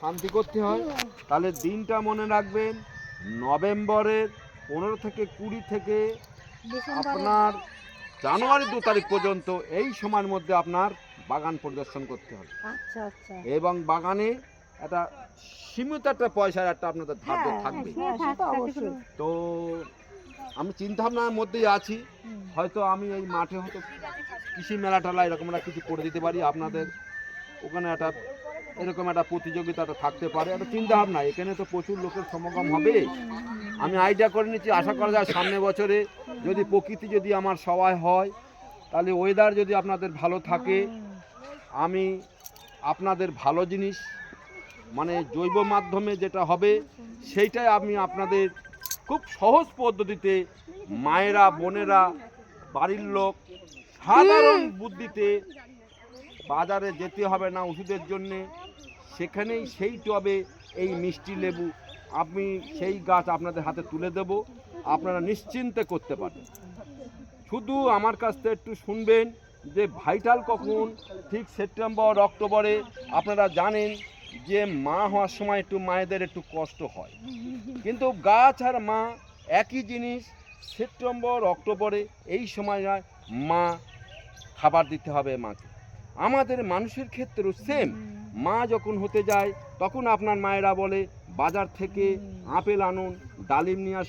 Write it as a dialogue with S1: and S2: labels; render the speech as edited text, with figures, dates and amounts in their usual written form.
S1: শান্তি করতে হয়। তাহলে দিনটা মনে রাখবেন, নভেম্বরের 15 থেকে 20 থেকে আপনার জানুয়ারি 2 তারিখ পর্যন্ত এই সময়ের মধ্যে আপনার বাগান পরিদর্শন করতে হবে।
S2: আচ্ছা আচ্ছা।
S1: এবং বাগানে একটা সীমিত একটা পয়সার একটা আপনাদের ধার্য থাকবে।
S2: হ্যাঁ, সে তো অবশ্যই।
S1: তো আমি চিন্তা ভাবনার মধ্যেই আছি, হয়তো আমি এই মাঠে হয়তো কৃষি মেলা টেলা এরকম একটা কিছু করে দিতে পারি। আপনাদের ওখানে একটা এরকম একটা প্রতিযোগিতাটা থাকতে পারে, একটা চিন্তা ভাবনা। এখানে তো প্রচুর লোকের সমাগম হবে। আমি আইডিয়া করে নিচ্ছি, আশা করা যায় সামনে বছরে যদি প্রকৃতি যদি আমার সহায় হয়, তাহলে ওয়েদার যদি আপনাদের ভালো থাকে, আমি আপনাদের ভালো জিনিস মানে জৈব মাধ্যমে যেটা হবে সেইটাই আমি আপনাদের খুব সহজ পদ্ধতিতে মায়েরা বোনেরা বাড়ির লোক সাধারণ বুদ্ধিতে বাজারে যেতে হবে না ওষুধের জন্যে, সেখানেই সেই টবে এই মিষ্টি লেবু আমি সেই গাছ আপনাদের হাতে তুলে দেব, আপনারা নিশ্চিন্তে করতে পারেন। শুধু আমার কাছ থেকে একটু শুনবেন যে ভাইটাল কখন, ঠিক সেপ্টেম্বর অক্টোবরে আপনারা জানেন যে মা হওয়ার সময় একটু মায়েদের একটু কষ্ট হয়, কিন্তু গাছ আর মা একই জিনিস। সেপ্টেম্বর অক্টোবরে এই সময় মা খাবার দিতে হবে মাকে। আমাদের মানুষের ক্ষেত্রেও সেম, মা যখন হতে যায় তখন আপনার মায়েরা বলে বাজার থেকে আপেল আনুন, ডালিম নিয়ে আসুন।